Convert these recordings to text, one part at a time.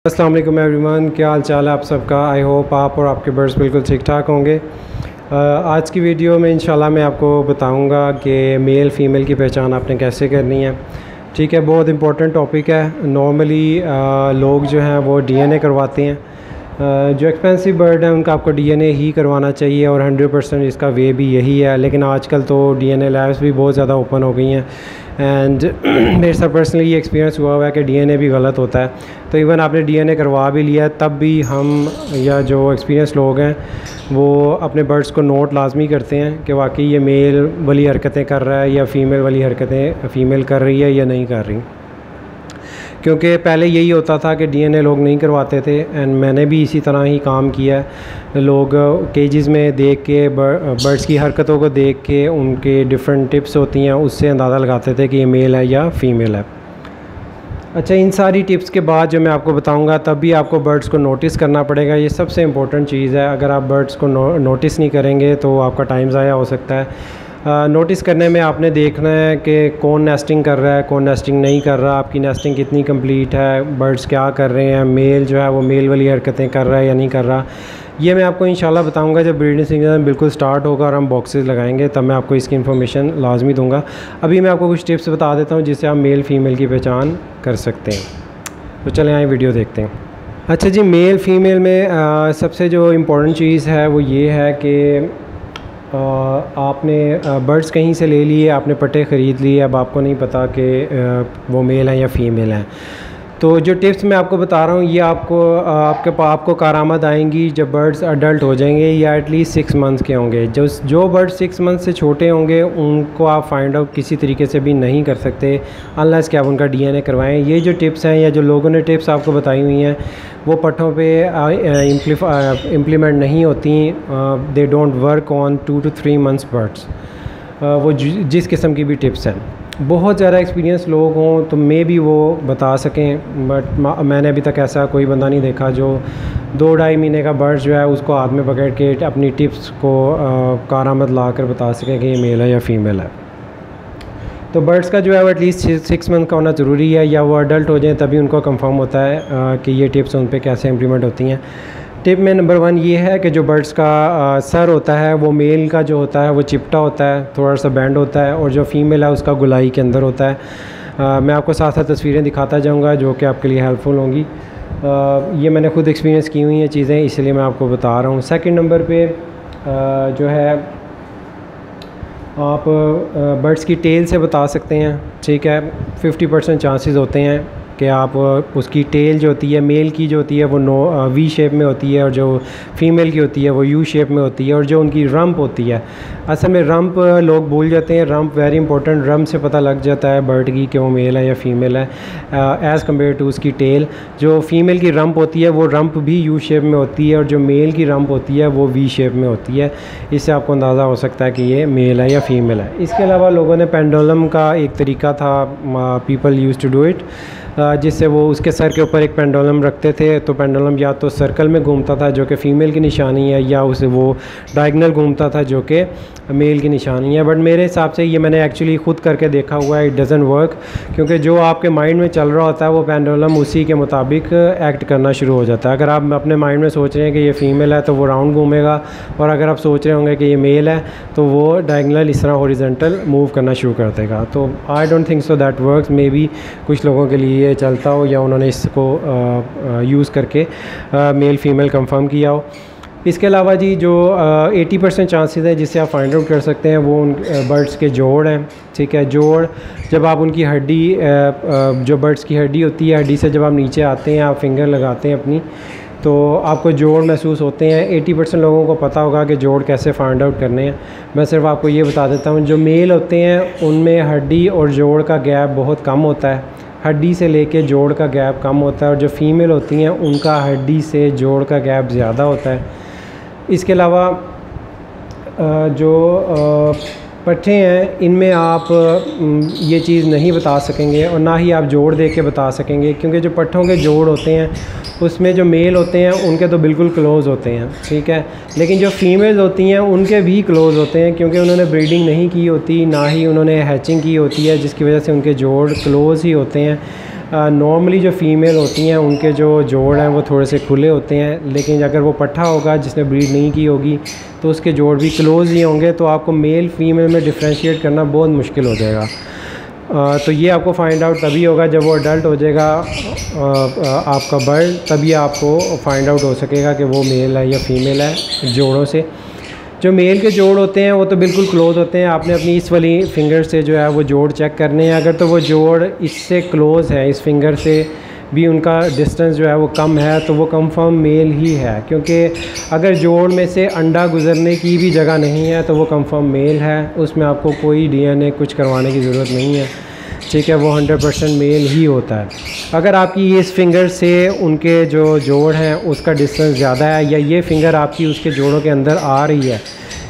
अस्सलाम वालेकुम एवरीवन, क्या हाल चाल है आप सबका। आई होप आप और आपके बर्ड्स बिल्कुल ठीक ठाक होंगे। आज की वीडियो में इंशाल्लाह मैं आपको बताऊंगा कि मेल फ़ीमेल की पहचान आपने कैसे करनी है। ठीक है, बहुत इंपॉर्टेंट टॉपिक है। नॉर्मली लोग जो हैं वो डीएनए करवाते हैं। जो एक्सपेंसिव बर्ड है उनका आपको डीएनए ही करवाना चाहिए और 100% इसका वे भी यही है। लेकिन आजकल तो डीएनए लैब्स भी बहुत ज़्यादा ओपन हो गई हैं एंड मेरे साथ पर्सनली ये एक्सपीरियंस हुआ है कि डीएनए भी गलत होता है। तो इवन आपने डीएनए करवा भी लिया है तब भी हम या जो एक्सपीरियंस लोग हैं वो अपने बर्ड्स को नोट लाजमी करते हैं कि वाकई ये मेल वाली हरकतें कर रहा है या फ़ीमेल वाली हरकतें फ़ीमेल कर रही है या नहीं कर रही। क्योंकि पहले यही होता था कि डीएनए लोग नहीं करवाते थे एंड मैंने भी इसी तरह ही काम किया है। लोग केजेस में देख के बर्ड्स की हरकतों को देख के उनके डिफरेंट टिप्स होती हैं उससे अंदाज़ा लगाते थे कि ये मेल है या फ़ीमेल है। अच्छा, इन सारी टिप्स के बाद जो मैं आपको बताऊंगा तब भी आपको बर्ड्स को नोटिस करना पड़ेगा। ये सबसे इम्पोर्टेंट चीज़ है। अगर आप बर्ड्स को नोटिस नहीं करेंगे तो आपका टाइम ज़ाया हो सकता है। नोटिस करने में आपने देखना है कि कौन नेस्टिंग कर रहा है, कौन नेस्टिंग नहीं कर रहा, आपकी नेस्टिंग कितनी कंप्लीट है, बर्ड्स क्या कर रहे हैं, मेल जो है वो मेल वाली हरकतें कर रहा है या नहीं कर रहा। ये मैं आपको इंशाल्लाह बताऊंगा जब ब्रीडिंग सीजन बिल्कुल स्टार्ट होगा और हम बॉक्सेस लगाएंगे तब मैं आपको इसकी इन्फॉर्मेशन लाजमी दूंगा। अभी मैं आपको कुछ टिप्स बता देता हूँ जिससे आप मेल फ़ीमेल की पहचान कर सकते हैं। तो चलें आए वीडियो देखते हैं। अच्छा जी, मेल फ़ीमेल में सबसे जो इम्पोर्टेंट चीज़ है वो ये है कि आपने बर्ड्स कहीं से ले लिए, आपने पट्टे ख़रीद लिए, अब आपको नहीं पता कि वो मेल हैं या फ़ीमेल हैं। तो जो टिप्स मैं आपको बता रहा हूँ ये आपको कारामद आएंगी जब बर्ड्स अडल्ट हो जाएंगे या एटलीस्ट 6 मंथ्स के होंगे। जो बर्ड्स 6 मंथ से छोटे होंगे उनको आप फाइंड आउट किसी तरीके से भी नहीं कर सकते अनलेस कि आप उनका डीएनए करवाएं। ये जो टिप्स हैं या जो लोगों ने टिप्स आपको बताई हुई हैं वो पट्टों पे इम्प्लीमेंट नहीं होती। They don't work on 2 to 3 months birds. वो जिस किस्म की भी टिप्स हैं, बहुत ज़्यादा एक्सपीरियंस लोग हों तो मे भी वो बता सकें, बट मैंने अभी तक ऐसा कोई बंदा नहीं देखा जो 2-2.5 महीने का बर्ड जो है उसको हाथ में पकड़ के अपनी टिप्स को कारामद ला कर बता सकें कि ये मेल है या फ़ीमेल है। तो बर्ड्स का जो है वो एटलीस्ट 6 मंथ का होना ज़रूरी है या वो अडल्ट हो जाएं तभी उनको कंफर्म होता है कि ये टिप्स उन पर कैसे इम्प्लीमेंट होती हैं। टिप में नंबर 1 ये है कि जो बर्ड्स का सर होता है वो मेल का जो होता है वो चिपटा होता है, थोड़ा सा बैंड होता है, और जो फ़ीमेल है उसका गुलाई के अंदर होता है। मैं आपको साथ साथ तस्वीरें दिखाता जाऊंगा जो कि आपके लिए हेल्पफुल होंगी। ये मैंने खुद एक्सपीरियंस की हुई हैं चीज़ें, इसलिए मैं आपको बता रहा हूँ। सेकंड नंबर पे जो है आप बर्ड्स की टेल से बता सकते हैं। ठीक है, 50% चांसेस होते हैं कि आप उसकी टेल जो होती है मेल की जो होती है वो वी शेप में होती है और जो फ़ीमेल की होती है वो यू शेप में होती है, और जो उनकी रंप होती है, असल में रंप लोग भूल जाते हैं। रंप वेरी इंपॉर्टेंट, रंप से पता लग जाता है बर्ड की कि वो मेल है या फ़ीमेल है एज़ कम्पेयर टू उसकी टेल। जो फ़ीमेल की रंप होती है वो रंप भी यू शेप में होती है और जो मेल की रंप होती है वो वी शेप में होती है। इससे आपको अंदाज़ा हो सकता है कि ये मेल है या फ़ीमेल है। इसके अलावा लोगों ने पेंडुलम का एक तरीका था, people use to do it, जिससे वो उसके सर के ऊपर एक पेंडुलम रखते थे। तो पेंडुलम या तो सर्कल में घूमता था जो कि फ़ीमेल की निशानी है, या उसे वो डायगनल घूमता था जो कि मेल की निशानी है। बट मेरे हिसाब से ये मैंने एक्चुअली ख़ुद करके देखा हुआ है, इट डज़न्ट वर्क, क्योंकि जो आपके माइंड में चल रहा होता है वो पेंडुलम उसी के मुताबिक एक्ट करना शुरू हो जाता है। अगर आप अपने माइंड में सोच रहे हैं कि ये फ़ीमेल है तो वो राउंड घूमेगा, और अगर आप सोच रहे होंगे कि ये मेल है तो वो डायगनल इस तरह हॉरिजॉन्टल मूव करना शुरू कर देगा। तो I don't think so that works. May be कुछ लोगों के लिए चलता हो या उन्होंने इसको यूज़ करके मेल फ़ीमेल कंफर्म किया हो। इसके अलावा जी जो 80% चांसेस है जिससे आप फाइंड आउट कर सकते हैं वो उन बर्ड्स के जोड़ हैं। ठीक है, जोड़ जब आप उनकी हड्डी जो बर्ड्स की हड्डी होती है, हड्डी से जब आप नीचे आते हैं, आप फिंगर लगाते हैं अपनी, तो आपको जोड़ महसूस होते हैं। 80% लोगों को पता होगा कि जोड़ कैसे फाइंड आउट करने हैं। मैं सिर्फ आपको ये बता देता हूँ, जो मेल होते हैं उनमें हड्डी और जोड़ का गैप बहुत कम होता है, हड्डी से लेके जोड़ का गैप कम होता है, और जो फ़ीमेल होती हैं उनका हड्डी से जोड़ का गैप ज़्यादा होता है। इसके अलावा जो पट्ठे हैं इनमें आप ये चीज़ नहीं बता सकेंगे और ना ही आप जोड़ दे के बता सकेंगे, क्योंकि जो पट्ठों के जोड़ होते हैं उसमें जो मेल होते हैं उनके तो बिल्कुल क्लोज़ होते हैं। ठीक है, लेकिन जो फीमेल होती हैं उनके भी क्लोज़ होते हैं, क्योंकि उन्होंने ब्रीडिंग नहीं की होती, ना ही उन्होंने हैचिंग की होती है, जिसकी वजह से उनके जोड़ क्लोज़ ही होते हैं। नॉर्मली जो फ़ीमेल होती हैं उनके जो जोड़ हैं वो थोड़े से खुले होते हैं, लेकिन अगर वो पट्ठा होगा जिसने ब्रीड नहीं की होगी तो उसके जोड़ भी क्लोज़ ही होंगे, तो आपको मेल फ़ीमेल में डिफ्रेंशिएट करना बहुत मुश्किल हो जाएगा। तो ये आपको फ़ाइंड आउट तभी होगा जब वो अडल्ट हो जाएगा आपका बर्ड, तभी आपको फ़ाइंड आउट हो सकेगा कि वो मेल है या फ़ीमेल है जोड़ों से। जो मेल के जोड़ होते हैं वो तो बिल्कुल क्लोज़ होते हैं, आपने अपनी इस वाली फिंगर से जो है वो जोड़ चेक करने हैं। अगर तो वो जोड़ इससे क्लोज़ है, इस फिंगर से भी उनका डिस्टेंस जो है वो कम है, तो वो कंफर्म मेल ही है, क्योंकि अगर जोड़ में से अंडा गुजरने की भी जगह नहीं है तो वो कंफर्म मेल है, उसमें आपको कोई डीएनए कुछ करवाने की ज़रूरत नहीं है, ठीक है, वो 100% मेल ही होता है। अगर आपकी इस फिंगर से उनके जो जोड़ हैं उसका डिस्टेंस ज़्यादा है, या ये फिंगर आपकी उसके जोड़ों के अंदर आ रही है,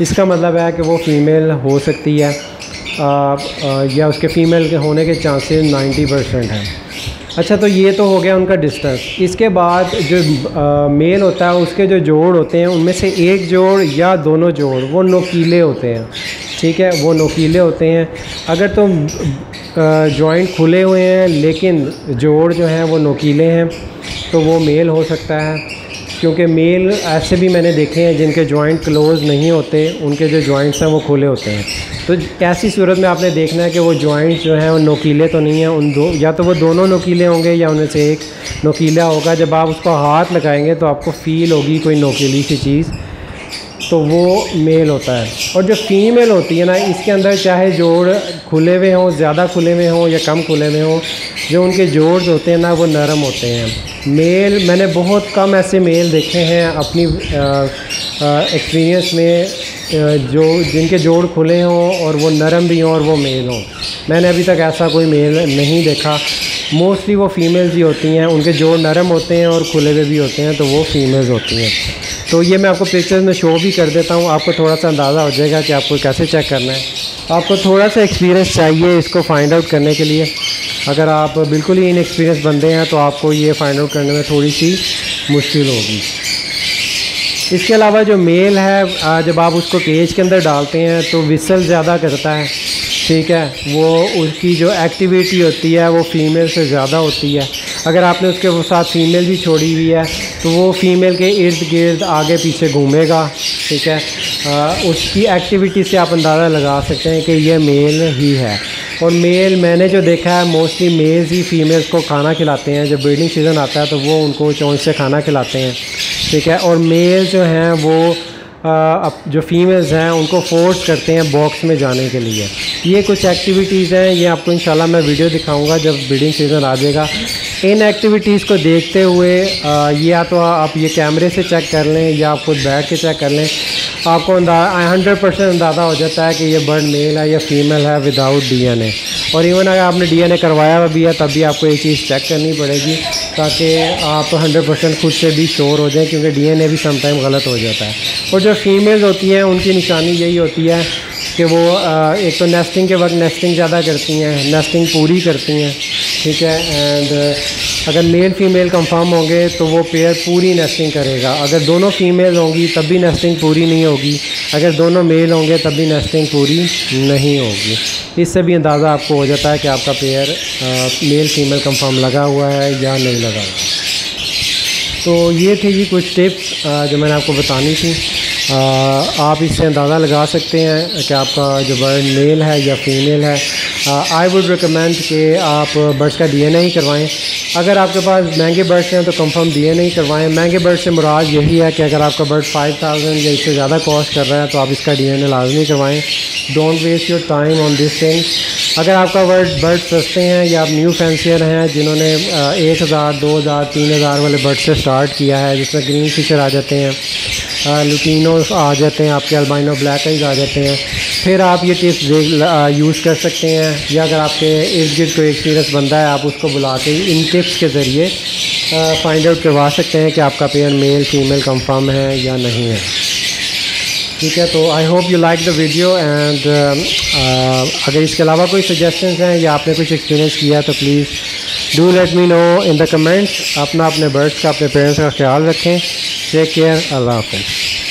इसका मतलब है कि वो फ़ीमेल हो सकती है, या उसके फ़ीमेल के होने के चांसेस 90% हैं। अच्छा, तो ये तो हो गया उनका डिस्टेंस। इसके बाद जो मेल होता है उसके जो जोड़ होते हैं उनमें से एक जोड़ या दोनों जोड़ वो नोकीले होते हैं, ठीक है, वो नोकीले होते हैं। अगर तो जॉइंट खुले हुए हैं लेकिन जोड़ जो हैं वो नोकीले हैं तो वो मेल हो सकता है, क्योंकि मेल ऐसे भी मैंने देखे हैं जिनके जॉइंट क्लोज़ नहीं होते, उनके जो जॉइंट्स हैं वो खुले होते हैं। तो ऐसी सूरत में आपने देखना है कि वो जॉइंट्स जो हैं वो नोकीले तो नहीं हैं, उन दो या तो वो दोनों नोकीले होंगे या उनमें से एक नोकीला होगा। जब आप उसको हाथ लगाएंगे तो आपको फ़ील होगी कोई नोकीली सी चीज़, तो वो मेल होता है। और जो फीमेल होती है ना, इसके अंदर चाहे जोड़ खुले हुए हों, ज़्यादा खुले हुए हों या कम खुले हुए हों, जो उनके जोड़ होते हैं ना वो नरम होते हैं। मेल मैंने बहुत कम ऐसे मेल देखे हैं अपनी एक्सपीरियंस में जो जिनके जोड़ खुले हों और वो नरम भी हों और वो मेल हों। मैंने अभी तक ऐसा कोई मेल नहीं देखा। मोस्टली वो फीमेल्स ही होती हैं, उनके जोड़ नरम होते हैं और खुले हुए भी होते हैं, तो वो फीमेल्स होती हैं। तो ये मैं आपको पिक्चर्स में शो भी कर देता हूँ, आपको थोड़ा सा अंदाज़ा हो जाएगा कि आपको कैसे चेक करना है। आपको थोड़ा सा एक्सपीरियंस चाहिए इसको फाइंड आउट करने के लिए। अगर आप बिल्कुल ही इनएक्सपीरियंस बंदे हैं तो आपको ये फाइंड आउट करने में थोड़ी सी मुश्किल होगी। इसके अलावा जो मेल है, जब आप उसको केज के अंदर डालते हैं तो विसल ज़्यादा करता है, ठीक है, वो उसकी जो एक्टिविटी होती है वो फ़ीमेल से ज़्यादा होती है। अगर आपने उसके साथ फ़ीमेल भी छोड़ी हुई है तो वो फ़ीमेल के इर्द गिर्द आगे पीछे घूमेगा, ठीक है। उसकी एक्टिविटी से आप अंदाज़ा लगा सकते हैं कि ये मेल ही है। और मेल मैंने जो देखा है मोस्टली मेल्स ही फ़ीमेल्स को खाना खिलाते हैं। जब ब्रीडिंग सीज़न आता है तो वो उनको चोंच से खाना खिलाते हैं, ठीक है। और मेल जो हैं वो जो फीमेल्स हैं उनको फोर्स करते हैं बॉक्स में जाने के लिए। ये कुछ एक्टिविटीज़ हैं, ये आपको इंशाल्लाह मैं वीडियो दिखाऊंगा जब ब्रीडिंग सीज़न आ जाएगा। इन एक्टिविटीज़ को देखते हुए या तो आप ये कैमरे से चेक कर लें या आप खुद बैठ के चेक कर लें, आपको 100% अंदाज़ा हो जाता है कि ये बर्ड मेल है या फीमेल है विदाउट डीएनए। और इवन अगर आपने डीएनए करवाया हुआ भी है तब भी आपको ये चीज़ चेक करनी पड़ेगी ताकि आप 100% खुद से भी श्योर हो जाएं, क्योंकि डीएनए भी समटाइम गलत हो जाता है। और जो फीमेल्स होती हैं उनकी निशानी यही होती है कि वो एक तो नेस्टिंग के वक्त नेस्टिंग ज़्यादा करती हैं, नेस्टिंग पूरी करती हैं, ठीक है। एंड अगर मेल फीमेल कंफर्म होंगे तो वो पेयर पूरी नेस्टिंग करेगा। अगर दोनों फीमेल होंगी तब भी नेस्टिंग पूरी नहीं होगी, अगर दोनों मेल होंगे तब भी नेस्टिंग पूरी नहीं होगी। इससे भी अंदाज़ा आपको हो जाता है कि आपका पेयर मेल फीमेल कंफर्म लगा हुआ है या नहीं लगा हुआ। तो ये थी जी कुछ टिप्स जो मैंने आपको बतानी थी। आप इससे अंदाज़ा लगा सकते हैं कि आपका जो बर्ड मेल है या फीमेल है। आई वुड रिकमेंड कि आप बर्ड्स का डीएनए ही करवाएं। अगर आपके पास महंगे बर्ड्स हैं तो कंफर्म डीएनए ही करवाएं। महंगे बर्ड से मुराद यही है कि अगर आपका बर्ड 5000 या इससे ज़्यादा कॉस्ट कर रहा है तो आप इसका डीएनए लाजमी करवाएं। Don't waste your time on this thing. अगर आपका बर्ड सस्ते हैं या आप न्यू फैंसियर हैं जिन्होंने 1000, 2000, 3000 वाले बर्ड से स्टार्ट किया है, जिसमें ग्रीन फिशर आ जाते हैं, लुटिनोस आ जाते हैं, आपके अल्बाइनो ब्लैक आइज आ जाते हैं, फिर आप ये टिप्स यूज़ कर सकते हैं। या अगर आपके इर्द गिर्द कोई एक्सपीरियंस बंदा है आप उसको बुला के इन टिप्स के ज़रिए फाइंड आउट करवा सकते हैं कि आपका पेयर मेल फीमेल कंफर्म है या नहीं है, ठीक है। तो I hope you like the video and अगर इसके अलावा कोई सजेशंस हैं या आपने कुछ एक्सपीरियंस किया तो please do let me know in the comments. अपने बर्ड्स का, अपने पेरेंट्स का ख्याल रखें। Take care. अल्लाह हाफ़िज़।